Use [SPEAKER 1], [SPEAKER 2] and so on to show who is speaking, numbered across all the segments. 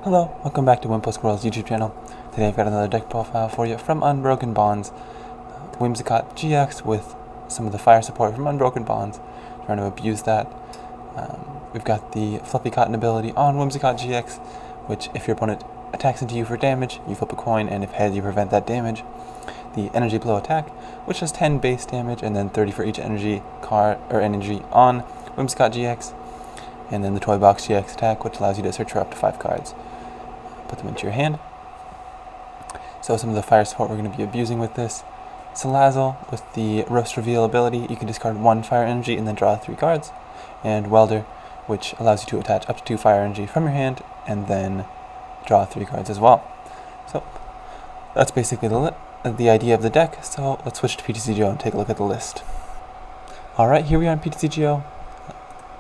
[SPEAKER 1] Hello, welcome back to Whimsicott YouTube channel. Today I've got another deck profile for you from Unbroken Bonds. Whimsicott GX with some of the fire support from Unbroken Bonds. Trying to abuse that. We've got the Fluffy Cotton ability on Whimsicott GX, which if your opponent attacks into you for damage, you flip a coin, and if heads, you prevent that damage. The Energy Blow attack, which does 10 base damage and then 30 for each energy card or energy on Whimsicott GX. And then the Toy Box GX attack, which allows you to search for up to 5 cards. Put them into your hand. So some of the fire support we're going to be abusing with this. Salazzle with the Roast Reveal ability, you can discard 1 fire energy and then draw 3 cards. And Welder, which allows you to attach up to 2 fire energy from your hand and then draw 3 cards as well. So that's basically the idea of the deck. So let's switch to PTCGO and take a look at the list. Alright, here we are on PTCGO.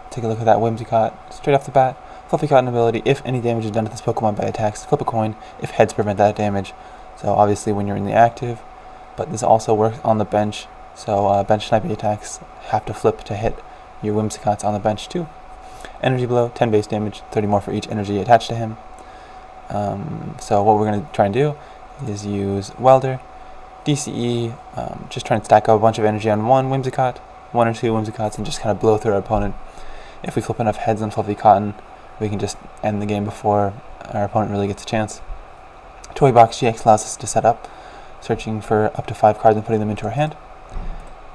[SPEAKER 1] Take a look at that Whimsicott straight off the bat. Fluffy Cotton ability, if any damage is done to this Pokemon by attacks, flip a coin. If heads, prevent that damage. So obviously when you're in the active, but this also works on the bench. So bench sniping attacks have to flip to hit your Whimsicotts on the bench too. Energy Blow, 10 base damage, 30 more for each energy attached to him. So what we're going to try and do is use Welder, DCE, just try and stack up a bunch of energy on one Whimsicott, 1 or 2 Whimsicotts, and just kind of blow through our opponent. If we flip enough heads on Fluffy Cotton, we can just end the game before our opponent really gets a chance. Toy Box GX allows us to set up, searching for up to 5 cards and putting them into our hand.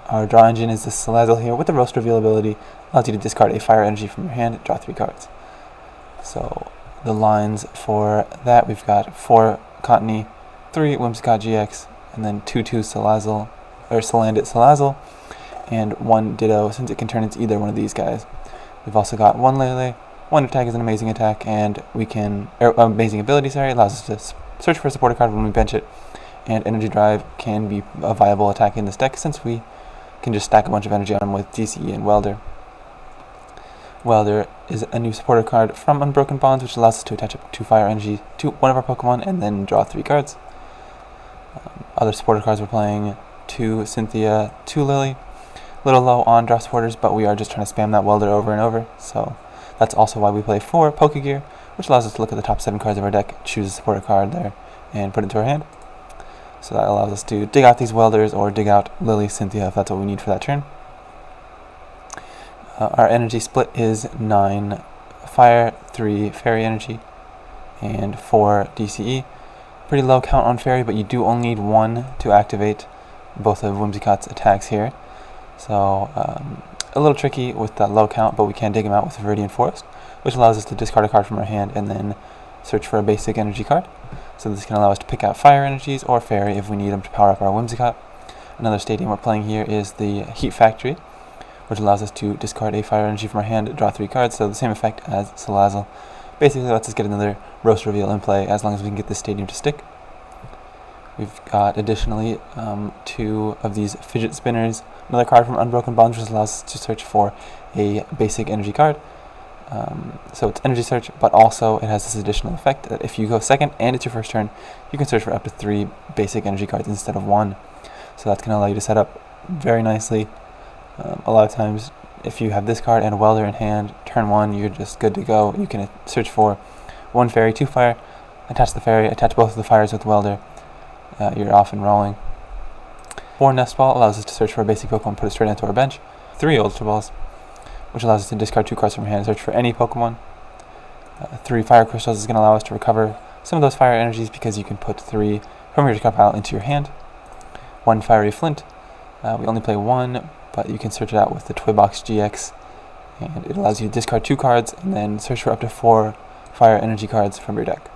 [SPEAKER 1] Our draw engine is this Salazzle here with the Roast Reveal ability, allows you to discard a fire energy from your hand, draw 3 cards. So the lines for that, we've got 4 Cottony, 3 Whimsicott GX, and then 2/2 Salazzle, or Salandit Salazzle, and 1 Ditto, since it can turn into either one of these guys. We've also got 1 Lele. 1 attack is an amazing attack, and we can, amazing ability, allows us to search for a supporter card when we bench it. And Energy Drive can be a viable attack in this deck since we can just stack a bunch of energy on them with DCE and Welder. Welder is a new supporter card from Unbroken Bonds, which allows us to attach up 2 fire energy to one of our Pokemon and then draw 3 cards. Other supporter cards we're playing: 2 Cynthia, 2 Lily. A little low on draw supporters, but we are just trying to spam that Welder over and over. So that's also why we play 4 Pokegear, which allows us to look at the top 7 cards of our deck, choose a supporter card there, and put it into our hand. So that allows us to dig out these Welders or dig out Lily, Cynthia if that's what we need for that turn. Our energy split is 9 Fire, 3 Fairy energy, and 4 DCE. Pretty low count on Fairy, but you do only need 1 to activate both of Whimsicott's attacks here. So a little tricky with that low count, but we can dig them out with Viridian Forest, which allows us to discard a card from our hand and then search for a basic energy card. So this can allow us to pick out fire energies or fairy if we need them to power up our Whimsicott. Another stadium we're playing here is the Heat Factory, which allows us to discard a fire energy from our hand, draw 3 cards, so the same effect as Salazzle. Basically lets us get another Roast Reveal in play as long as we can get this stadium to stick. We've got additionally 2 of these Fidget Spinners, another card from Unbroken Bonds, which allows us to search for a basic energy card. So it's energy search, but also it has this additional effect that if you go second and it's your first turn, you can search for up to 3 basic energy cards instead of 1. So that's going to allow you to set up very nicely. A lot of times, if you have this card and a Welder in hand, turn 1, you're just good to go. You can search for 1 Fairy, 2 Fire, attach the Fairy, attach both of the Fires with Welder. You're off and rolling. 4 Nest Ball allows us to search for a basic Pokemon, put it straight into our bench. 3 Ultra Balls, which allows us to discard 2 cards from our hand and search for any Pokemon. 3 Fire Crystals is going to allow us to recover some of those fire energies because you can put 3 from your discard pile into your hand. 1 Fiery Flint. We only play 1, but you can search it out with the Toy Box GX, and it allows you to discard 2 cards and then search for up to 4 fire energy cards from your deck.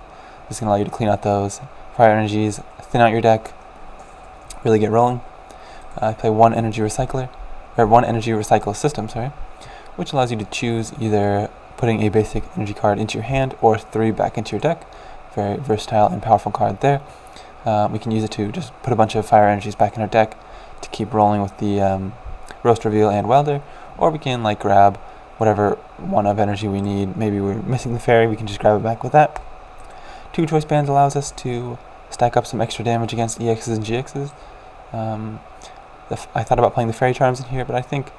[SPEAKER 1] This is going to allow you to clean out those fire energies, thin out your deck, really get rolling. I play 1 Energy Recycler, or 1 Energy Recycle System, which allows you to choose either putting a basic energy card into your hand or 3 back into your deck. Very versatile and powerful card there. We can use it to just put a bunch of fire energies back in our deck to keep rolling with the Roast Reveal and Welder, or we can grab whatever one of energy we need. Maybe we're missing the Fairy, we can just grab it back with that. 2 Choice Bands allows us to stack up some extra damage against EXs and GXs. I thought about playing the Fairy Charms in here, but I think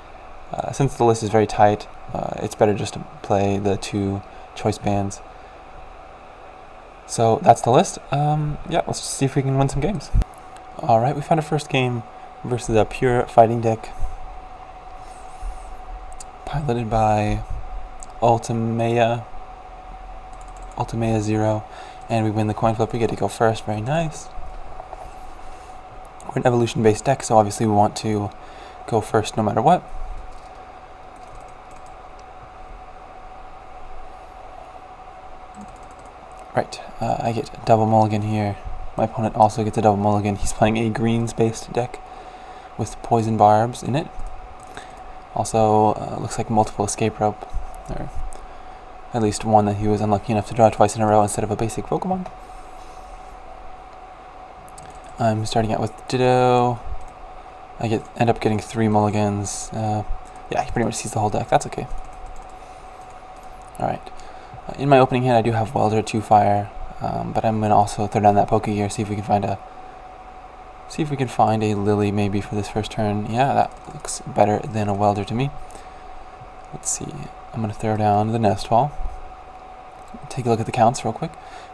[SPEAKER 1] since the list is very tight, it's better just to play the 2 Choice Bands. So that's the list. Yeah, let's see if we can win some games. Alright, we found our first game versus a pure fighting deck. Piloted by Ultimea 0, and we win the coin flip. We get to go first. Very nice. We're an evolution based deck, so obviously we want to go first no matter what. Right, I get a double mulligan here. My opponent also gets a double mulligan. He's playing a greens based deck with poison barbs in it. Also, looks like multiple escape rope, or at least one that he was unlucky enough to draw twice in a row instead of a basic Pokemon. I'm starting out with Ditto. I end up getting 3 mulligans. Yeah, he pretty much sees the whole deck. That's okay. Alright. In my opening hand, I do have Welder 2 Fire, but I'm going to also throw down that Pokegear, see if we can find a Lily maybe for this first turn. Yeah, that looks better than a Welder to me. Let's see. I'm going to throw down the Nestwall. Take a look at the counts real quick.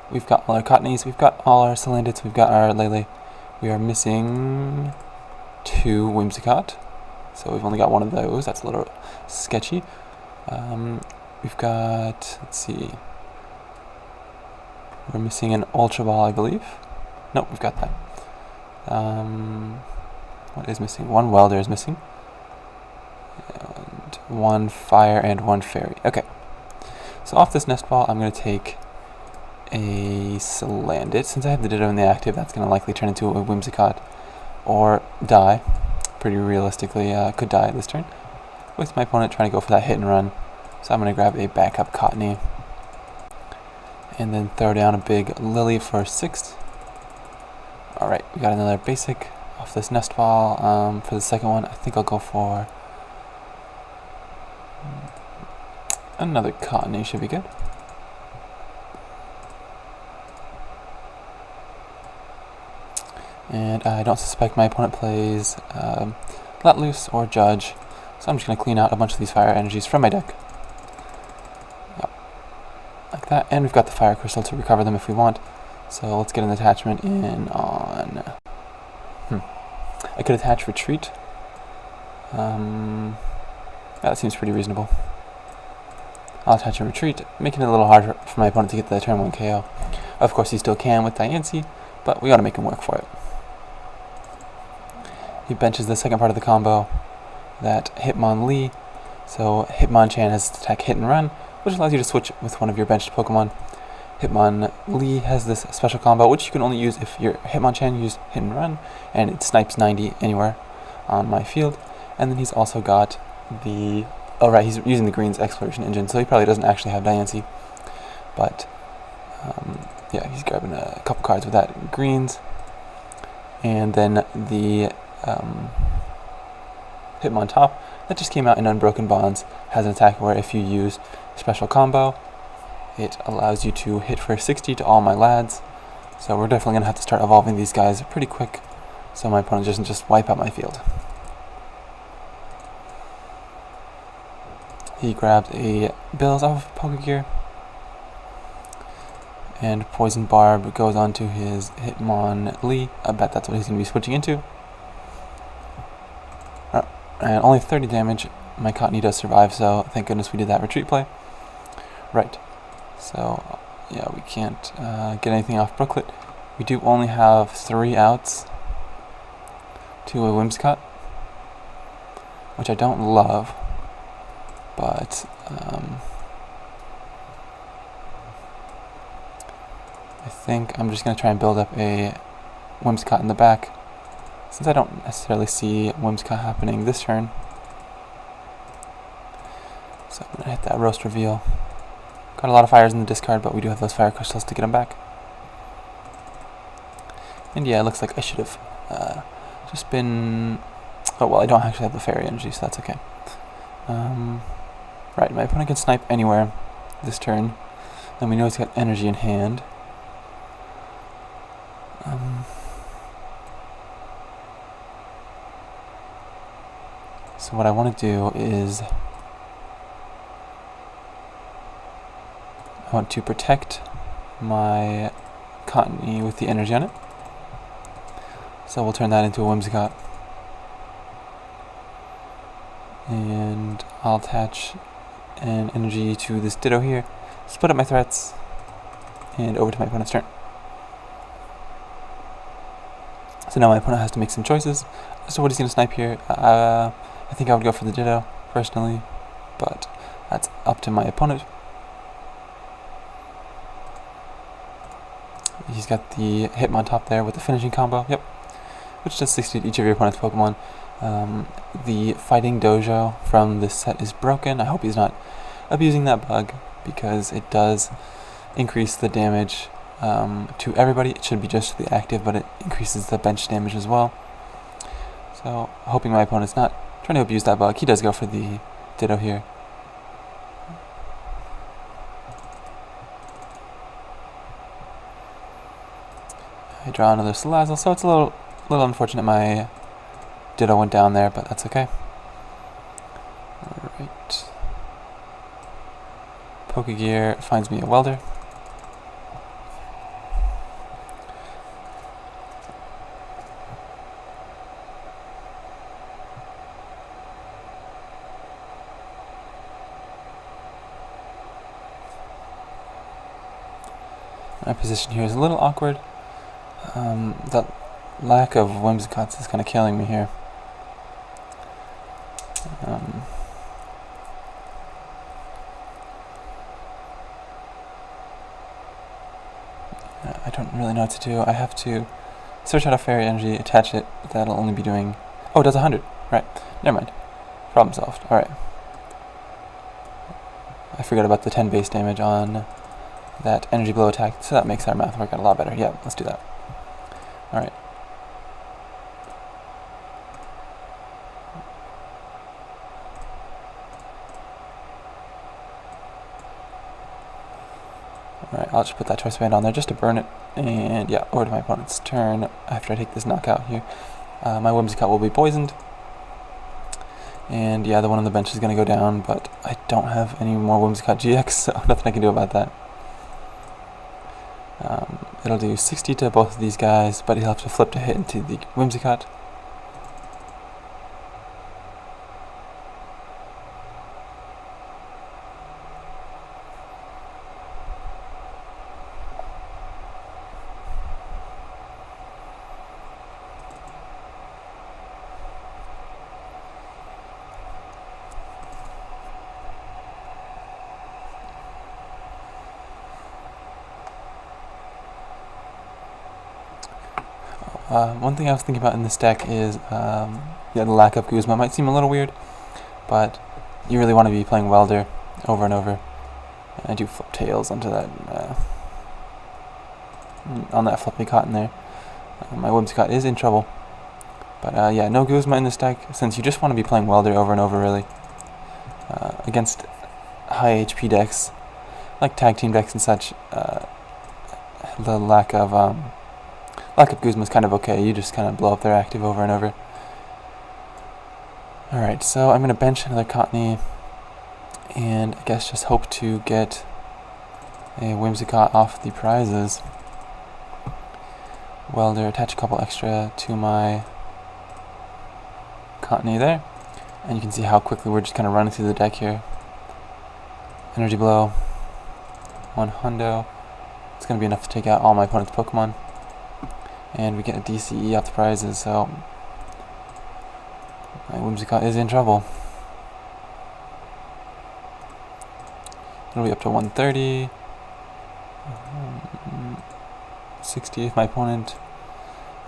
[SPEAKER 1] We've got all our Cottonees, we've got all our Salandits, we've got our Lele. We are missing 2 Whimsicott, so we've only got one of those. That's a little sketchy. We've got, let's see, we're missing an Ultra Ball, I believe. Nope, we've got that. What is missing? 1 Welder is missing. And 1 Fire and 1 Fairy. Okay. So off this Nest Ball, I'm going to take a Salandit. Since I have the Ditto in the active, that's going to likely turn into a Whimsicott or die. Pretty realistically, could die this turn. With my opponent trying to go for that hit and run. So I'm going to grab a backup Cottonee. And then throw down a big Lily for 6th. Alright, we got another basic off this Nest Ball. For the second one, I think I'll go for another Cottonee, should be good. And I don't suspect my opponent plays Let Loose or Judge, so I'm just going to clean out a bunch of these fire energies from my deck. Like that, and we've got the Fire Crystal to recover them if we want. So let's get an attachment in on... I could attach Retreat. Yeah, that seems pretty reasonable. I'll attach a Retreat, making it a little harder for my opponent to get the turn 1 KO. Of course, he still can with Diancie, but we gotta make him work for it. He benches the second part of the combo, that Hitmonlee. So Hitmonchan has to attack Hit and Run, which allows you to switch with one of your benched Pokemon. Hitmonlee has this special combo, which you can only use if your Hitmonchan used Hit and Run, and it snipes 90 anywhere on my field. And then he's also got the... Oh right, he's using the Green's Exploration Engine, so he probably doesn't actually have Diancie. But, yeah, he's grabbing a couple cards with that Greens. And then the Hitmontop, that just came out in Unbroken Bonds, has an attack where if you use special combo, it allows you to hit for 60 to all my lads. So we're definitely going to have to start evolving these guys pretty quick, so my opponent doesn't just wipe out my field. He grabbed a Bills off of Pokegear, and Poison Barb goes on to his Hitmonlee. I bet that's what he's going to be switching into. And only 30 damage. My Cottonee does survive, so thank goodness we did that retreat play. Right. So, yeah, we can't get anything off Brooklet. We do only have 3 outs to a Whimsicott, which I don't love, but I think I'm just going to try and build up a Whimsicott in the back, since I don't necessarily see Whimsicott happening this turn. So I'm going to hit that Roast Reveal. Got a lot of fires in the discard, but we do have those Fire Crystals to get them back. And yeah, it looks like I should have just been... Oh, well, I don't actually have the Fairy Energy, so that's okay. Right, my opponent can snipe anywhere this turn, and we know he's got energy in hand. So what I want to do is I want to protect my Cottony with the energy on it. So we'll turn that into a Whimsicott. And I'll attach an energy to this Ditto here, split up my threats, and over to my opponent's turn. So now my opponent has to make some choices as to what he's going to snipe here. I think I would go for the Ditto, personally, but that's up to my opponent. He's got the Hitmontop there with the finishing combo, yep, which does 60 to each of your opponent's Pokemon. The Fighting Dojo from this set is broken. I hope he's not abusing that bug, because it does increase the damage to everybody. It should be just the active, but it increases the bench damage as well. So, hoping my opponent's not trying to abuse that bug. He does go for the Ditto here. I draw another Salazzle, so it's a little unfortunate my Ditto went down there, but that's okay. Alright. Pokegear finds me a Welder. My position here is a little awkward. That lack of Whimsicotts is kind of killing me here. I don't really know what to do. I have to search out a fairy energy, attach it. That'll only be doing... Oh, it does 100. Right. Never mind. Problem solved. Alright. I forgot about the 10 base damage on that energy blow attack, so that makes our math work out a lot better. Yeah, let's do that. Alright. Alright, I'll just put that choice band on there just to burn it. And yeah, over to my opponent's turn after I take this knockout here. My Whimsicott will be poisoned. And yeah, the one on the bench is going to go down, but I don't have any more Whimsicott GX, so nothing I can do about that. It'll do 60 to both of these guys, but he'll have to flip to hit into the Whimsicott. One thing I was thinking about in this deck is, yeah, the lack of Guzma might seem a little weird, but you really want to be playing Welder over and over. And I do flip tails onto that, on that flippy cotton there. My Whimsicott is in trouble, but yeah, no Guzma in this deck, since you just want to be playing Welder over and over, really. Against high HP decks, like tag team decks and such, the lack of Guzma is kind of okay. You just kind of blow up their active over and over. Alright, so I'm going to bench another Cottony, and I guess just hope to get a Whimsicott off the prizes. Welder, attach a couple extra to my Cottony there, and you can see how quickly we're just kind of running through the deck here. Energy Blow, 1 hundo. It's going to be enough to take out all my opponent's Pokemon. And we get a DCE off the prizes, so my Whimsicott is in trouble. It'll be up to 130. 60 if my opponent.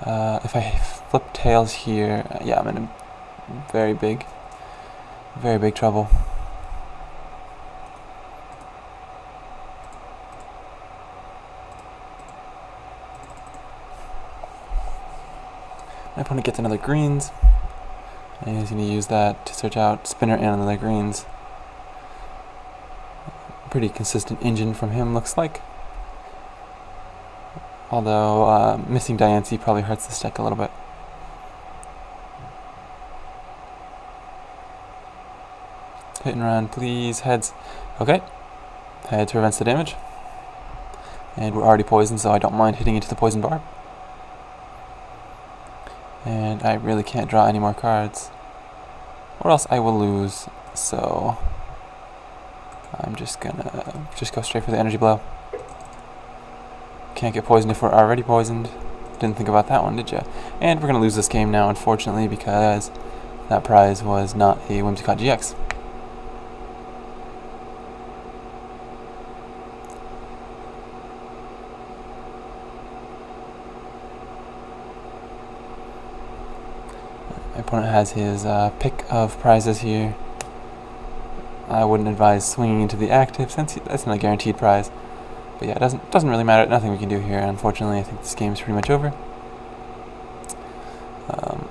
[SPEAKER 1] If I flip tails here, yeah, I'm in a very big trouble. My opponent gets another greens, and he's going to use that to search out Spinner and another greens. Pretty consistent engine from him, looks like. Although missing Diancie probably hurts this deck a little bit. Hit and run, please. Heads. Okay. Heads prevents the damage. And we're already poisoned, so I don't mind hitting into the poison barb. And I really can't draw any more cards, or else I will lose, so I'm just gonna go straight for the energy blow. Can't get poisoned if we're already poisoned. Didn't think about that one, did ya? And we're gonna lose this game now, unfortunately, because that prize was not a Whimsicott GX. My opponent has his pick of prizes here. I wouldn't advise swinging into the active since that's not a guaranteed prize. But yeah, it doesn't really matter. Nothing we can do here. Unfortunately, I think this game's pretty much over.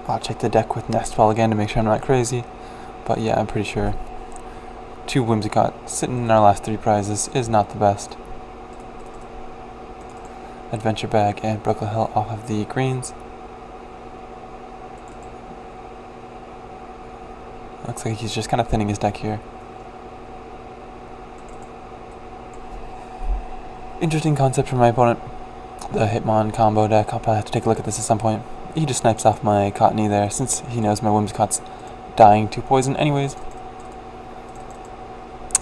[SPEAKER 1] I'll check the deck with Nest Ball again to make sure I'm not crazy. But yeah, I'm pretty sure 2 Whimsicott sitting in our last 3 prizes is not the best. Adventure Bag and Brooklyn Hill off of the greens. Looks like he's just kind of thinning his deck here. Interesting concept from my opponent. The Hitmon combo deck. I'll probably have to take a look at this at some point. He just snipes off my Cottony there, since he knows my Whimsicott's dying to poison anyways.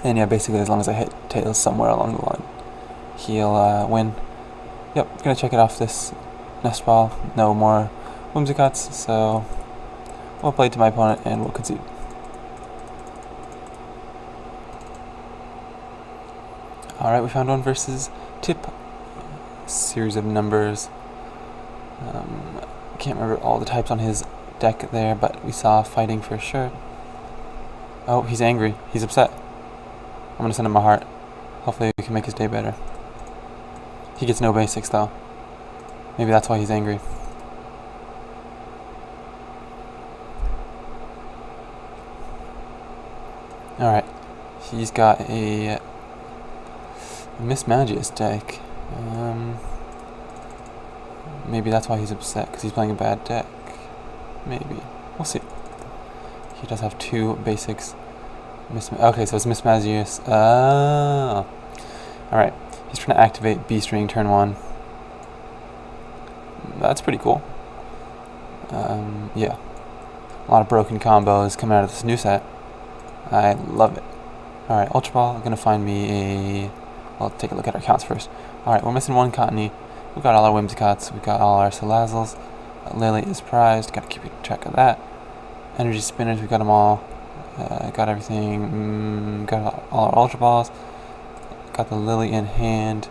[SPEAKER 1] And yeah, basically as long as I hit tails somewhere along the line, he'll win. Yep, gonna check it off this Nest Ball. No more Whimsicotts, so we'll play to my opponent and we'll concede. Alright, we found one versus Tip. Series of numbers. Can't remember all the types on his deck there, but we saw fighting for sure. Oh, he's angry. He's upset. I'm gonna send him a heart. Hopefully we can make his day better. He gets no basics though. Maybe that's why he's angry. Alright. He's got a Miss Magius deck. Maybe that's why he's upset, because he's playing a bad deck. Maybe. We'll see. He does have 2 basics. Okay, so it's Miss Magius. Oh. Alright. He's trying to activate B-String turn 1. That's pretty cool. Yeah. A lot of broken combos coming out of this new set. I love it. Alright, Ultra Ball, gonna find me a... Well, take a look at our counts first. Alright, we're missing 1 Cottony. We've got all our Whimsicotts. We've got all our Salazzles. Lily is prized. Gotta keep track of that. Energy Spinners, we've got them all. Got everything. Got all our Ultra Balls. Got the Lily in hand.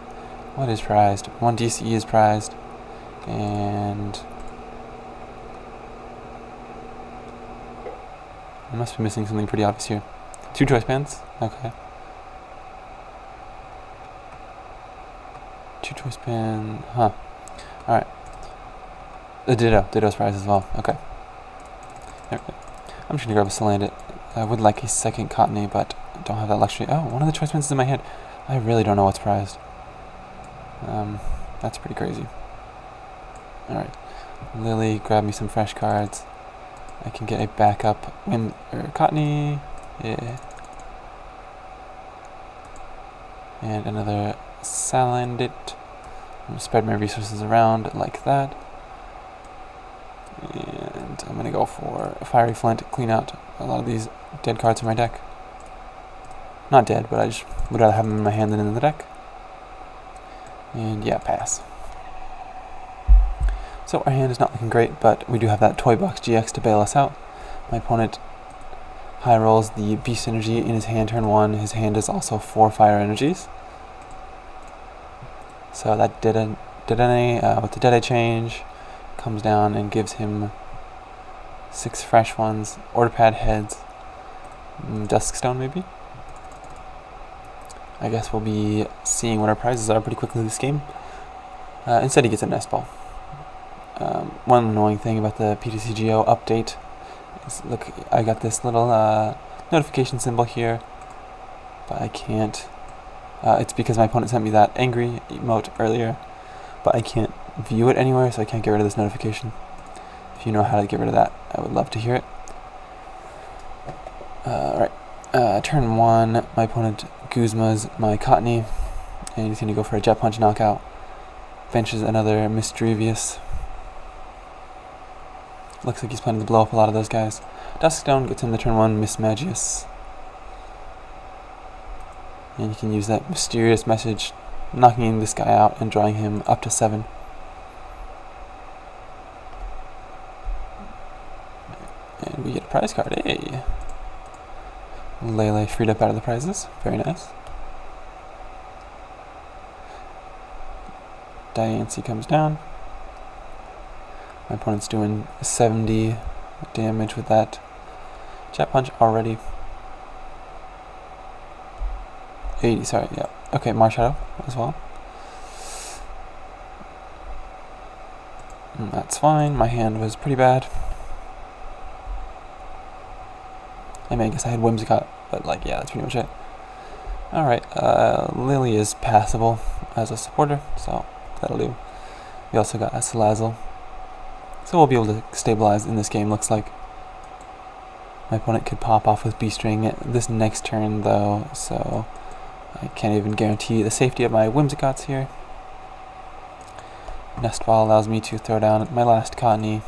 [SPEAKER 1] What is prized? 1 DCE is prized. And... I must be missing something pretty obvious here. 2 choice bands? Okay. 2 choice band, huh. Alright. The Ditto's prize as well. Okay. There we go. I'm just gonna grab a Salandit. I would like a second Cottony, but don't have that luxury. Oh, one of the choice bands is in my hand. I really don't know what's prized. That's pretty crazy. Alright. Lily, grab me some fresh cards. I can get a backup Cottony. Yeah. And another Salandit. I'm going to spread my resources around like that. And I'm going to go for a Fiery Flint, clean out a lot of these dead cards in my deck. Not dead, but I just would rather have them in my hand than in the deck. And yeah, pass. So our hand is not looking great, but we do have that Toy Box GX to bail us out. My opponent high rolls the Beast Energy in his hand turn 1. His hand is also 4 Fire Energies. So that Dedenne with the Dedenne change comes down and gives him 6 fresh ones. Order Pad Heads. Duskstone maybe? I guess we'll be seeing what our prizes are pretty quickly this game. Instead he gets a Nest Ball. One annoying thing about the PTCGO update is, look, I got this little notification symbol here, but I can't. It's because my opponent sent me that angry emote earlier, but I can't view it anywhere, so I can't get rid of this notification. If you know how to get rid of that, I would love to hear it. Right. Turn 1, my opponent Guzma's my Cottony, And he's going to go for a Jet Punch knockout. Benches another Mischievous. Looks like he's planning to blow up a lot of those guys. Duskstone gets him the turn 1 Mismagius. And you can use that mysterious message, knocking this guy out and drawing him up to 7. And we get a prize card. Hey! Lele freed up out of the prizes. Very nice. Diancie comes down. My opponent's doing 70 damage with that Jet Punch already. 80, sorry, yeah. Okay, Marshadow as well. That's fine. My hand was pretty bad. I mean, I guess I had Whimsicott, but like, yeah, that's pretty much it. Alright, Lily is passable as a supporter, so that'll do. We also got a Salazzle. So we'll be able to stabilize in this game, looks like. My opponent could pop off with B-String this next turn, though, so I can't even guarantee the safety of my Whimsicotts here. Nest Ball allows me to throw down my last Cottony.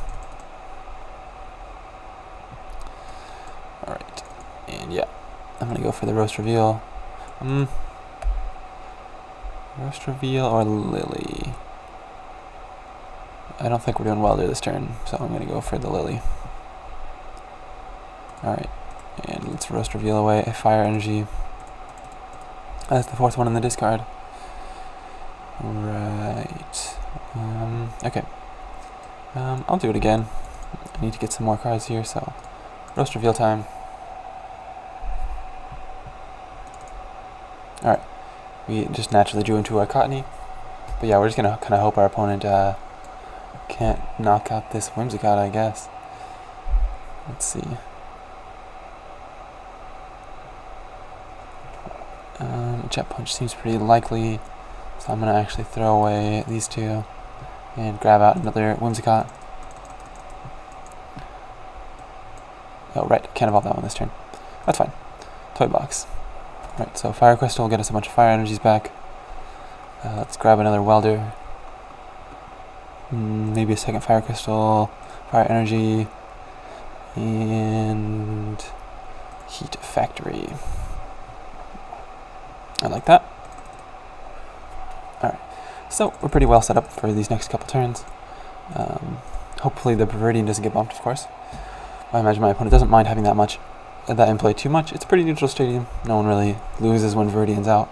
[SPEAKER 1] Alright, and yeah, I'm going to go for the Roast Reveal. Roast Reveal or Lily? I don't think we're doing Welder this turn, so I'm going to go for the Lily. Alright, and let's Roast Reveal away a Fire Energy. That's the 4th one in the discard. Right. Okay. I'll do it again. I need to get some more cards here, so Roast Reveal time. Alright. We just naturally drew into our Cottony. But yeah, we're just going to kind of hope our opponent can't knock out this Whimsicott, I guess. Let's see. Jet Punch seems pretty likely, so I'm going to actually throw away these two and grab out another Whimsicott. Oh, right, can't evolve that one this turn. That's fine. Toy Box. Right, so Fire Crystal will get us a bunch of Fire Energies back. Let's grab another Welder. Maybe a second Fire Crystal, Fire Energy, and Heat Factory. I like that. Alright, so we're pretty well set up for these next couple turns. Hopefully the Viridian doesn't get bumped, of course. I imagine my opponent doesn't mind having that in play too much. It's a pretty neutral stadium. No one really loses when Viridian's out.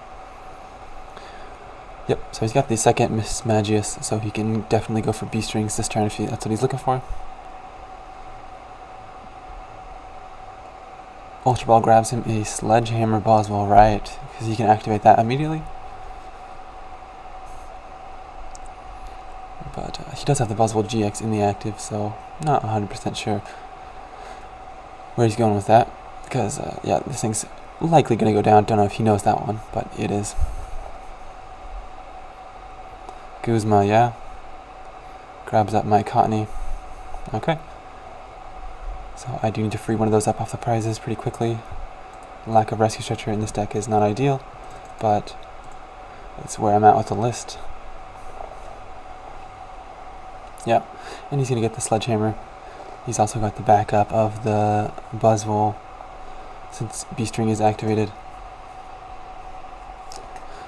[SPEAKER 1] Yep, so he's got the second Mismagius, so he can definitely go for B-Strings this turn if that's what he's looking for. Ultra Ball grabs him a Sledgehammer Boswell, right, because he can activate that immediately. But he does have the Boswell GX in the active, so not 100% sure where he's going with that. Because, yeah, this thing's likely going to go down. Don't know if he knows that one, but it is. Guzma, yeah. Grabs up my Cottony. Okay. So I do need to free one of those up off the prizes pretty quickly. Lack of Rescue Stretcher in this deck is not ideal, but it's where I'm at with the list. Yeah, and he's going to get the Sledgehammer. He's also got the backup of the Buzzwole since B-String is activated.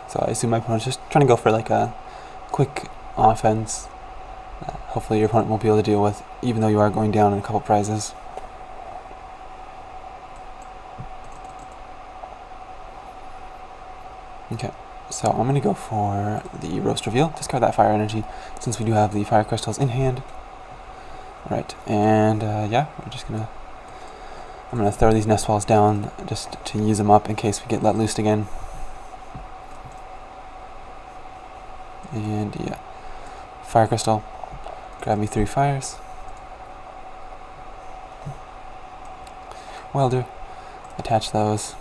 [SPEAKER 1] So I assume my opponent's just trying to go for like a quick offense. Hopefully your opponent won't be able to deal with, even though you are going down in a couple prizes. Okay, so I'm going to go for the Roast Reveal. Discard that Fire Energy since we do have the Fire Crystals in hand. Alright, and yeah, I'm going to throw these Nest Walls down just to use them up in case we get let loose again. And yeah, Fire Crystal, grab me 3 fires. Welder, attach those.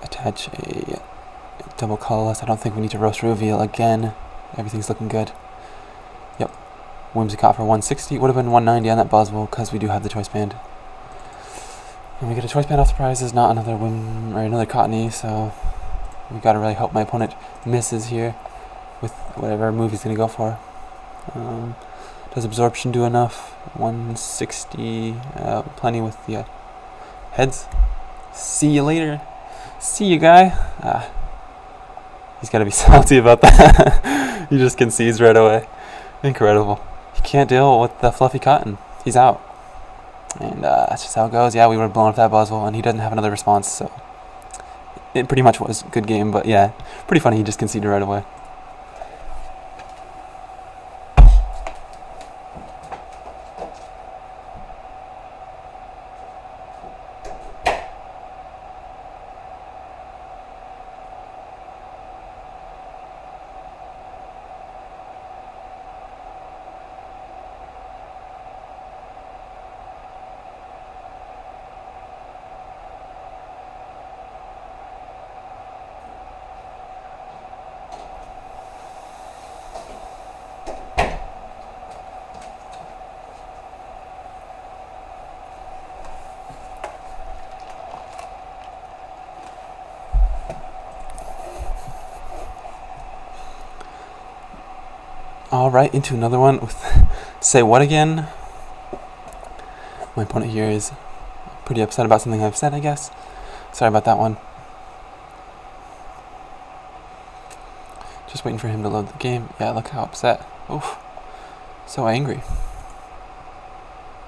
[SPEAKER 1] Attach a double colorless. I don't think we need to Roast Reveal again. Everything's looking good. Yep. Whimsicott for 160. Would have been 190 on that Boswell because we do have the Choice Band. And we get a choice band off the prizes, not another Whim or another Cottony, so we gotta really hope my opponent misses here with whatever move he's gonna go for. Does absorption do enough? 160, plenty with the heads. See you later. See you, guy. He's gotta be salty about that. He just concedes right away. Incredible. He can't deal with the fluffy cotton. He's out. And that's just how it goes. Yeah, we would have blown up that Buzzwole, and he doesn't have another response, so it pretty much was a good game, but yeah, pretty funny he just conceded right away. Alright, into another one with Say What Again. My opponent here is pretty upset about something I've said, I guess. Sorry about that one. Just waiting for him to load the game. Yeah, look how upset. Oof. So angry.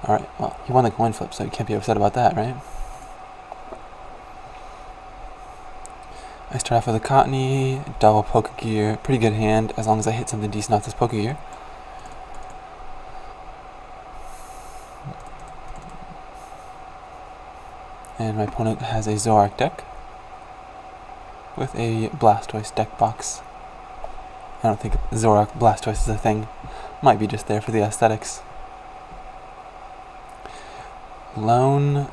[SPEAKER 1] Alright, well, he won the coin flip, so you can't be upset about that, right? I start off with a Cottony, double Poke Gear, pretty good hand as long as I hit something decent off this Poke Gear. And my opponent has a Zoroark deck with a Blastoise deck box. I don't think Zoroark Blastoise is a thing. Might be just there for the aesthetics. Lone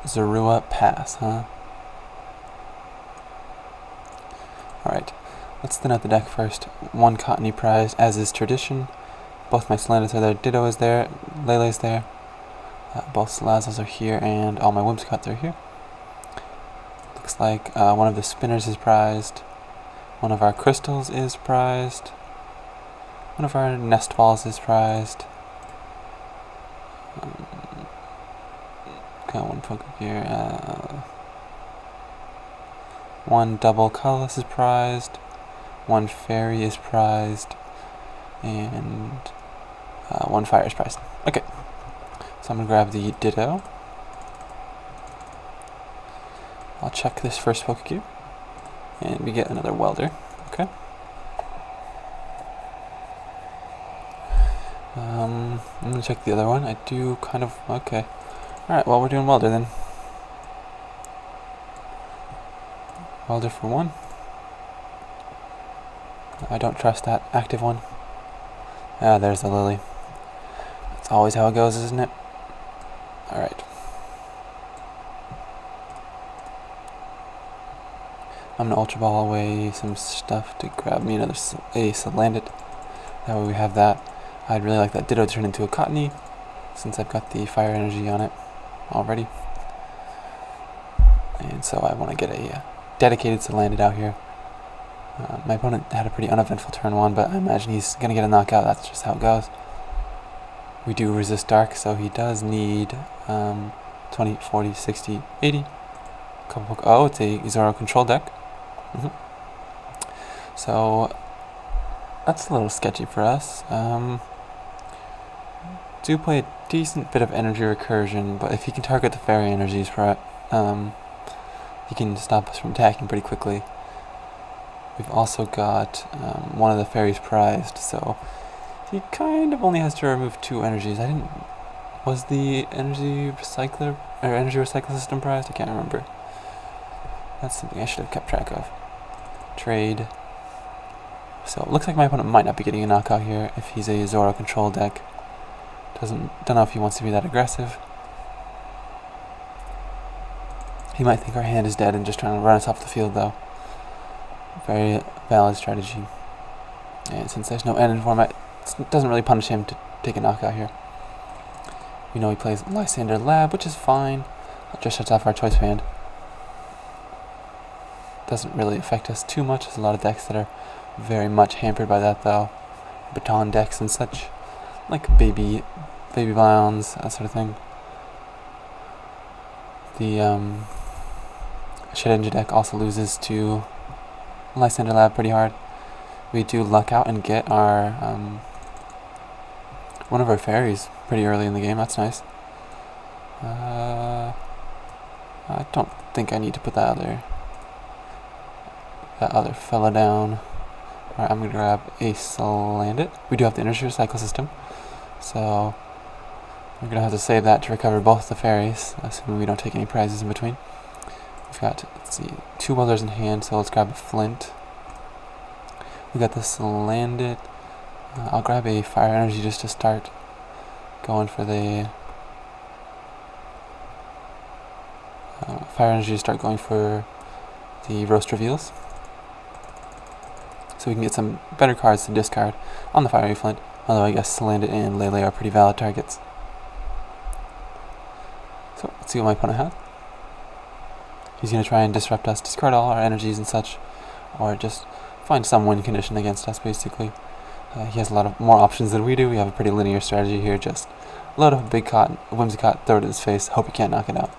[SPEAKER 1] Zorua pass, huh? Alright, let's thin out the deck first. One Cottony prize, as is tradition. Both my Salandits are there, Ditto is there, Lele's there. Both Salazzles are here, and all my Whimsicotts are here. Looks like one of the Spinners is prized. One of our Crystals is prized. One of our Nest Balls is prized. Got one Poke Gear. One double colorless is prized, one fairy is prized, and one fire is prized. Okay, so I'm going to grab the Ditto. I'll check this first Poke-Gear, and we get another Welder. Okay. I'm going to check the other one. I do kind of, okay. Alright, well, we're doing Welder then. Welder for one. I don't trust that active one. Ah, there's the Lily. That's always how it goes, isn't it? Alright. I'm gonna Ultra Ball away some stuff to grab me another Salandit. That way we have that. I'd really like that Ditto to turn into a Cottony, since I've got the fire energy on it already. And so I want to get a dedicated Salandit out here. My opponent had a pretty uneventful turn one, but I imagine he's going to get a knockout. That's just how it goes. We do resist dark, so he does need 20, 40, 60, 80. Oh, it's a Zoro control deck. So that's a little sketchy for us. Do play a decent bit of energy recursion, but if he can target the fairy energies, he can stop us from attacking pretty quickly. We've also got one of the fairies prized, so he kind of only has to remove 2 energies. Was the energy recycle system prized? I can't remember. That's something I should have kept track of. Trade. So it looks like my opponent might not be getting a knockout here if he's a Zoro control deck. Don't know if he wants to be that aggressive. He might think our hand is dead and just trying to run us off the field, though. Very valid strategy. And since there's no end in format, it doesn't really punish him to take a knockout here. We know he plays Lysander Lab, which is fine. Just shuts off our choice band. Doesn't really affect us too much. There's a lot of decks that are very much hampered by that though. Baton decks and such. Like baby Bounds, that sort of thing. The Shed Engine deck also loses to Lysander Lab pretty hard. We do luck out and get our one of our fairies pretty early in the game. That's nice. I don't think I need to put that other fella down. Alright, I'm gonna grab a Slandit. We do have the Energy Recycle system, so we're gonna have to save that to recover both the fairies, assuming we don't take any prizes in between. We've got, let's see, 2 welders in hand, so let's grab a flint. We got the Slandit. I'll grab a fire energy just to start going for the roast reveals, so we can get some better cards to discard on the fiery flint. Although I guess Slandit and Lele are pretty valid targets. So let's see what my opponent has. He's going to try and disrupt us, discard all our energies and such, or just find some win condition against us, basically. He has a lot of more options than we do. We have a pretty linear strategy here. Just load up a big Whimsicott, throw it in his face, hope he can't knock it out.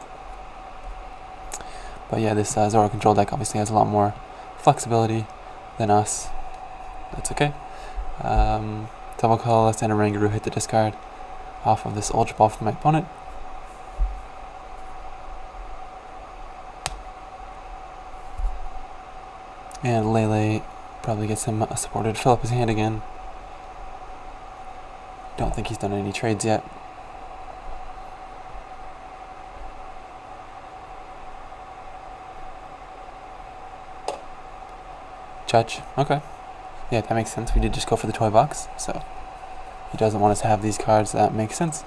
[SPEAKER 1] But yeah, this Zoro control deck obviously has a lot more flexibility than us. That's okay. Double Colorless and a Rangaroo hit the discard off of this Ultra Ball from my opponent. And Lele probably gets him a supporter to fill up his hand again. Don't think he's done any trades yet. Judge, okay. Yeah, that makes sense. We did just go for the toy box, so he doesn't want us to have these cards. That makes sense.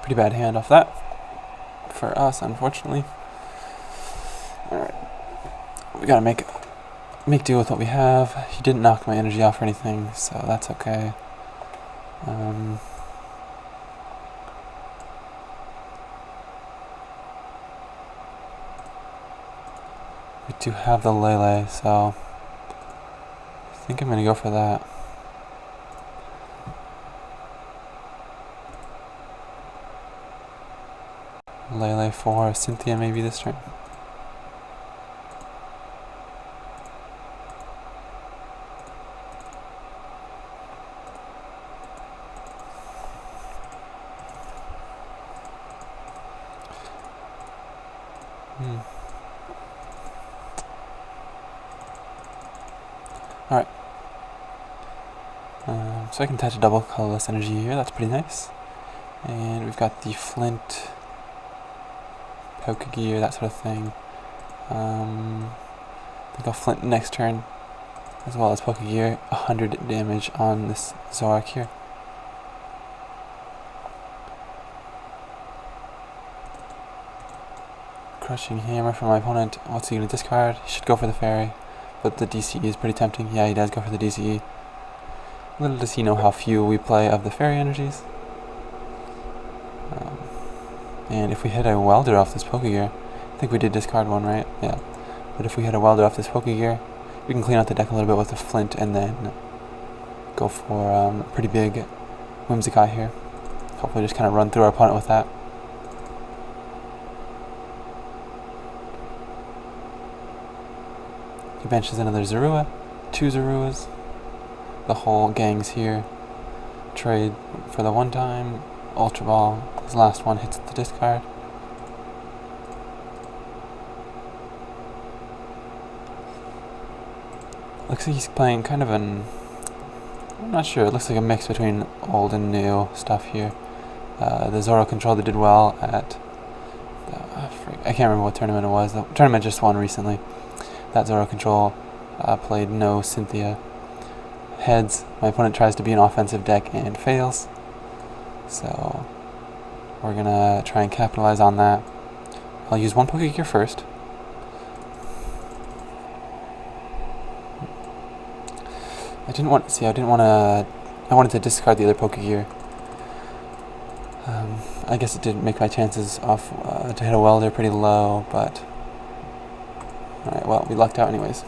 [SPEAKER 1] Pretty bad hand off that for us, unfortunately. Alright. We gotta make do with what we have. He didn't knock my energy off or anything, so that's okay. We do have the Lele, so I think I'm gonna go for that. Lele for Cynthia maybe this turn. Alright. So I can attach a double colorless energy here, that's pretty nice. And we've got the Flint, Poke Gear, that sort of thing. I think I'll Flint next turn, as well as Poke Gear. 100 damage on this Zorak here. Crushing Hammer for my opponent. What's he going to discard? He should go for the Fairy, but the DCE is pretty tempting. Yeah, he does go for the DCE. Little does he know how few we play of the Fairy energies. And if we hit a Welder off this Poke Gear, I think we did discard one, right? Yeah. But if we hit a Welder off this Poke Gear, we can clean out the deck a little bit with the Flint and then go for a pretty big Whimsicott here. Hopefully just kind of run through our opponent with that. He benches another Zorua, 2 Zoruas. The whole gang's here. Trade for the one time. Ultra Ball. His last one hits the discard. Looks like he's playing kind of an... I'm not sure. It looks like a mix between old and new stuff here. The Zoro control that did well at... I can't remember what tournament it was. The tournament just won recently. That Zoro control played no Cynthia. Heads. My opponent tries to be an offensive deck and fails. So we're gonna try and capitalize on that. I'll use one Poke Gear first. I didn't want to. I wanted to discard the other Pokegear. I guess it did make my chances off to hit a welder pretty low, but alright, well, we lucked out anyways.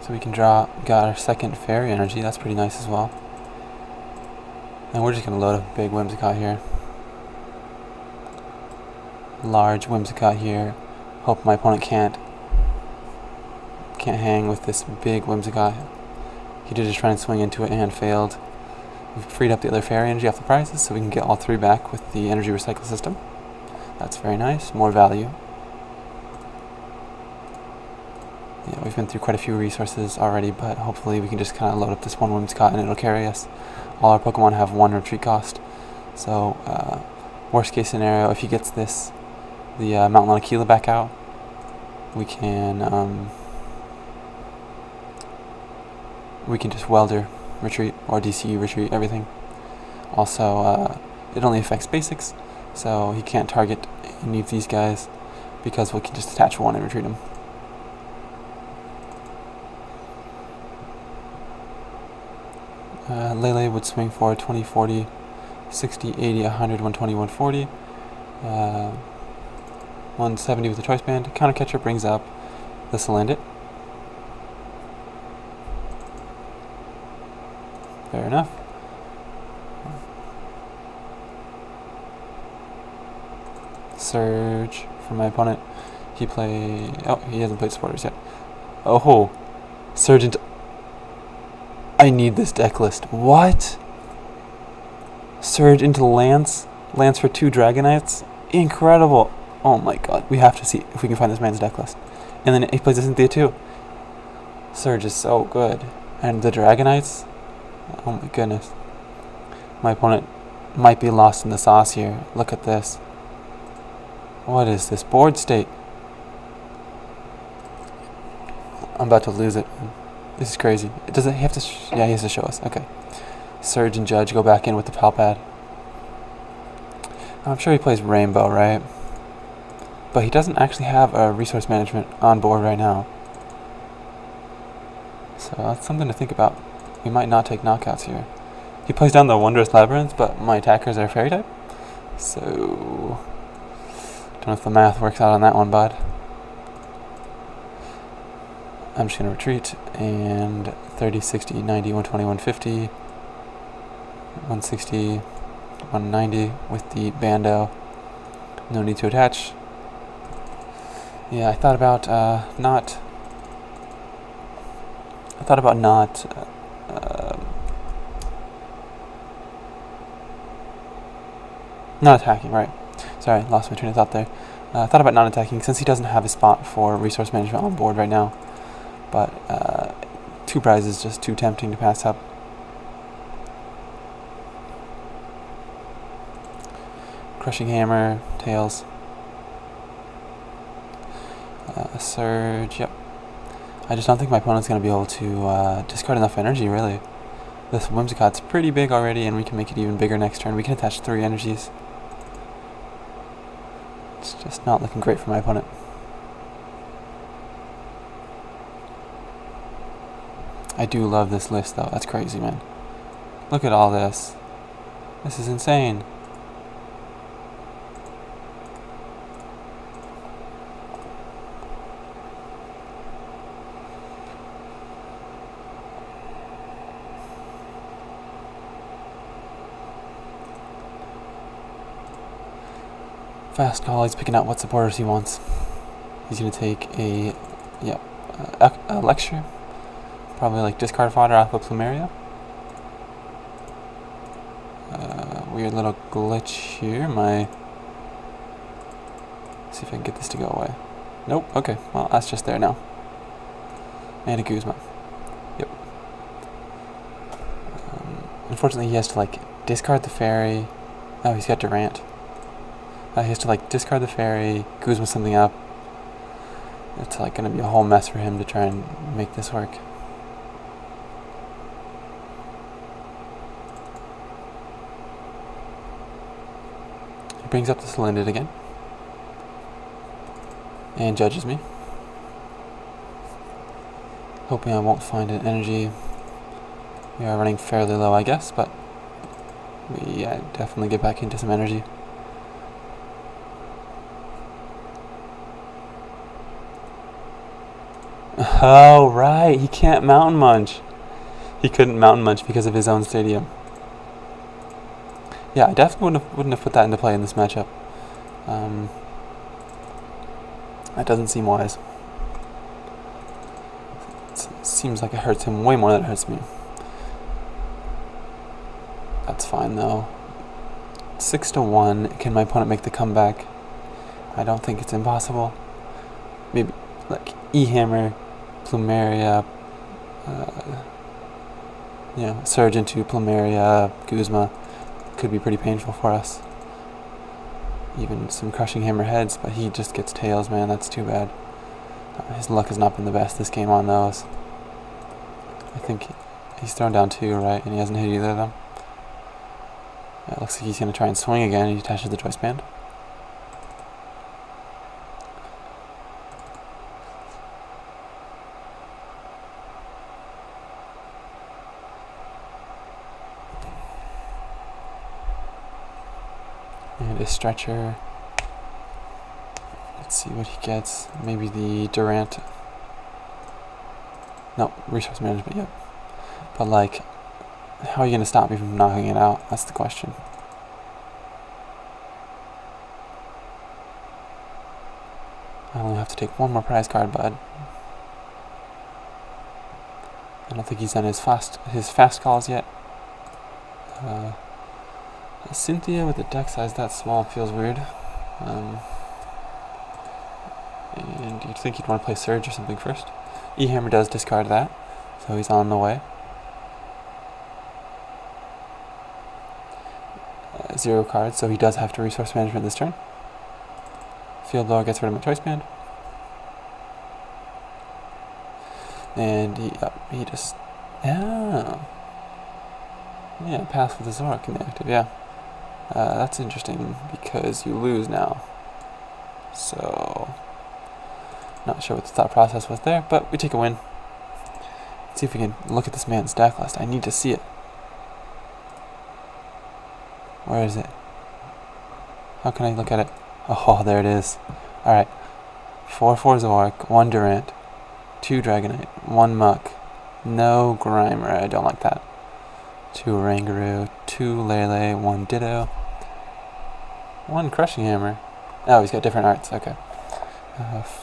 [SPEAKER 1] So we can got our second Fairy Energy, that's pretty nice as well. And we're just going to load a big Whimsicott here. Large Whimsicott here. Hope my opponent can't hang with this big Whimsicott. He did just try and swing into it and failed. We've freed up the other Fairy Energy off the prizes, so we can get all three back with the energy recycle system. That's very nice, more value. Yeah, we've been through quite a few resources already, but hopefully we can just kind of load up this one Whimsicott and it'll carry us. All our Pokemon have one retreat cost, so worst case scenario, if he gets this, the Mount Lanakila back out, we can just welder retreat or DCU retreat everything. Also, it only affects basics, so he can't target any of these guys because we can just attach one and retreat him. Lele would swing for 20, 40, 60, 80, 100, 120, 140. 170 with the choice band. Counter catcher brings up the Salandit. Fair enough. Surge for my opponent. He hasn't played supporters yet. Oh, Surge into... I need this deck list. What? Surge into Lance. Lance for 2 Dragonites. Incredible. Oh my god. We have to see if we can find this man's deck list. And then he plays this Cynthia too. Surge is so good. And the Dragonites. Oh my goodness. My opponent might be lost in the sauce here. Look at this. What is this board state? I'm about to lose it. This is crazy. Does he have to? Yeah, he has to show us. Okay. Surge and Judge go back in with the Palpad. I'm sure he plays Rainbow, right? But he doesn't actually have a resource management on board right now. So that's something to think about. We might not take knockouts here. He plays down the Wondrous Labyrinth, but my attackers are Fairy type. So don't know if the math works out on that one, bud. I'm just going to retreat, and 30, 60, 90, 120, 150, 160, 190 with the Bando. No need to attach. Yeah, I thought about not attacking, right. Sorry, lost my train of thought there. I thought about not attacking since he doesn't have a spot for resource management on board right now. But 2 prizes is just too tempting to pass up. Crushing Hammer, Tails. Surge, yep. I just don't think my opponent's going to be able to discard enough energy, really. This Whimsicott's pretty big already, and we can make it even bigger next turn. We can attach 3 energies. It's just not looking great for my opponent. I do love this list, though. That's crazy, man. Look at all this. This is insane. Fast call, he's picking out what supporters he wants. He's going to take a lecture. Probably like discard fodder off of Plumeria. Weird little glitch here. See if I can get this to go away. Nope. Okay. Well, that's just there now. And a Guzma. Yep. Unfortunately, he has to like discard the fairy. Oh, he's got Durant. He has to like discard the fairy, Guzma something up. It's like going to be a whole mess for him to try and make this work. Brings up the Salandit again and judges me. Hoping I won't find an energy. We are running fairly low, I guess, but we definitely get back into some energy. Oh, right, he can't mountain munch. He couldn't mountain munch because of his own stadium. Yeah, I definitely wouldn't have put that into play in this matchup. That doesn't seem wise. It seems like it hurts him way more than it hurts me. That's fine though. 6-1. Can my opponent make the comeback? I don't think it's impossible. Maybe like E-Hammer, Plumeria, surge into Plumeria, Guzma could be pretty painful for us. Even some crushing hammer heads, but he just gets tails, man. That's too bad. His luck has not been the best this game on those. I think he's thrown down 2, right? And he hasn't hit either of them. It looks like he's going to try and swing again. He attaches the choice band. And a stretcher. Let's see what he gets. Maybe the Durant. No, resource management, yep. But like, how are you going to stop me from knocking it out? That's the question. I only have to take one more prize card, bud. I don't think he's done his fast calls yet. Cynthia with a deck size that small feels weird. And you'd think he'd want to play Surge or something first. E-Hammer does discard that, so he's on the way. 0 cards, so he does have to resource management this turn. Field Blower gets rid of my choice band. And he just... Yeah, pass with the Zorak in the active, yeah. That's interesting, because you lose now. So... Not sure what the thought process was there, but we take a win. Let's see if we can look at this man's deck list. I need to see it. Where is it? How can I look at it? Oh, there it is. Alright. 4/4 Zorak, 1 Durant, 2 Dragonite, 1 Muck, no Grimer, I don't like that. 2 Rangaroo, 2 Lele, 1 Ditto, 1 Crushing Hammer. Oh, he's got different arts, okay.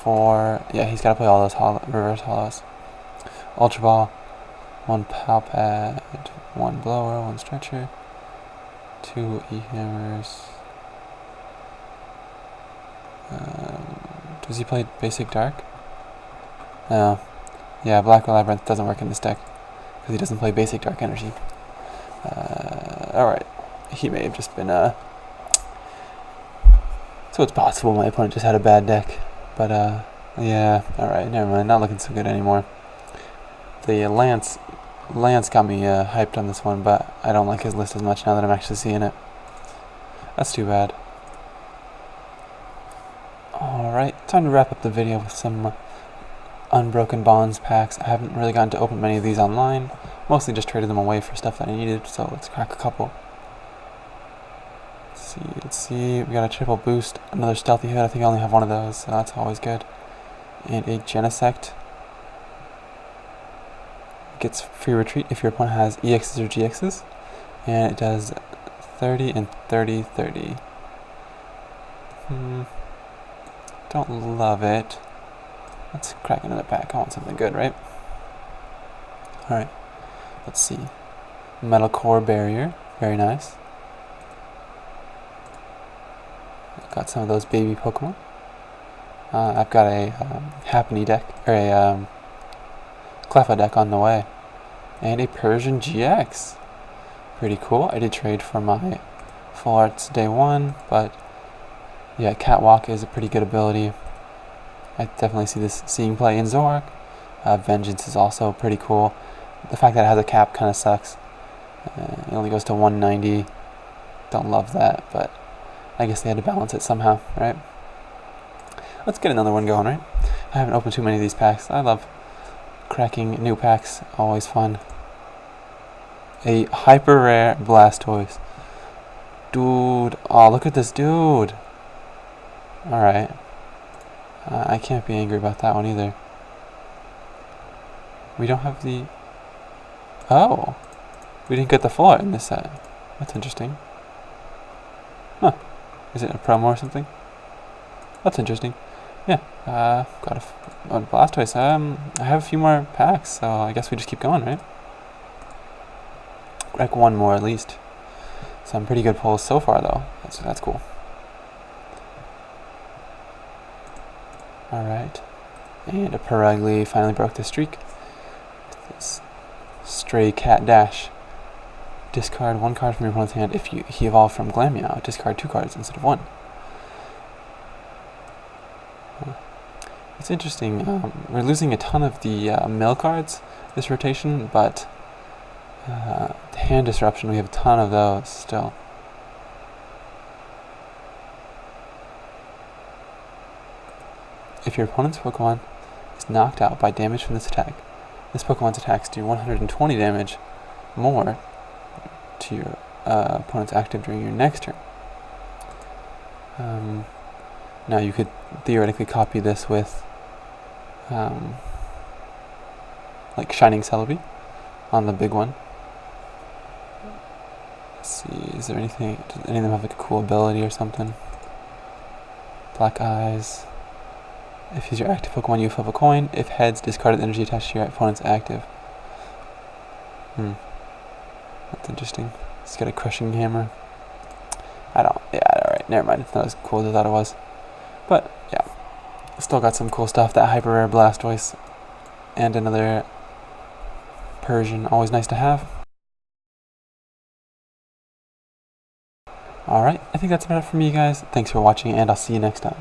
[SPEAKER 1] 4, yeah, he's got to play all those reverse hollows. Ultra Ball, 1 Palpad, 1 Blower, 1 Stretcher, 2 E-Hammers. Does he play Basic Dark? No. Yeah, Black Labyrinth doesn't work in this deck, because he doesn't play Basic Dark Energy. Alright. He may have just been, So it's possible my opponent just had a bad deck. But, yeah, alright, never mind. Not looking so good anymore. The Lance got me hyped on this one, but I don't like his list as much now that I'm actually seeing it. That's too bad. Alright, time to wrap up the video with some Unbroken Bonds packs. I haven't really gotten to open many of these online. Mostly just traded them away for stuff that I needed, so let's crack a couple. Let's see. We got a triple boost, another stealthy hit. I think I only have one of those, so that's always good. And a Genesect. Gets free retreat if your opponent has EXs or GXs. And it does 30 and 30, 30. Don't love it. Let's crack another pack. I want something good, right? Alright. Let's see. Metal Core Barrier. Very nice. Got some of those baby Pokemon. I've got a Happiny deck, or a Cleffa deck on the way. And a Persian GX. Pretty cool. I did trade for my Full Arts day 1, but yeah, Catwalk is a pretty good ability. I definitely see this seeing play in Zorak. Vengeance is also pretty cool. The fact that it has a cap kind of sucks. It only goes to 190. Don't love that, but I guess they had to balance it somehow, right? Let's get another one going, right? I haven't opened too many of these packs. I love Cracking new packs, always fun. A hyper rare Blastoise. Dude, oh look at this dude. Alright. I can't be angry about that one either. We don't have the... Oh! We didn't get the full art in this set. That's interesting. Huh. Is it a promo or something? That's interesting. Yeah. Got a Blastoise. I have a few more packs, so I guess we just keep going, right? Like one more at least. Some pretty good pulls so far, though. That's cool. Alright. And a Perugly finally broke the streak. With this Stray Cat Dash. Discard one card from your opponent's hand. If he evolved from Glameow, discard 2 cards instead of 1. It's interesting. We're losing a ton of the mill cards this rotation, but the hand disruption, we have a ton of those still. If your opponent's Pokemon is knocked out by damage from this attack, this Pokemon's attacks do 120 damage more to your opponent's active during your next turn. Now you could theoretically copy this with like Shining Celebi on the big one. Let's see, is there anything, does any of them have like a cool ability or something? Black Eyes. If he's your active Pokemon, you flip a coin. If heads, discard the energy attached to your opponent's active. That's interesting. He's got a Crushing Hammer. Alright, never mind. It's not as cool as I thought it was. But, yeah. Still got some cool stuff. That hyper rare Blastoise. And another Persian. Always nice to have. Alright, I think that's about it for me, guys. Thanks for watching, and I'll see you next time.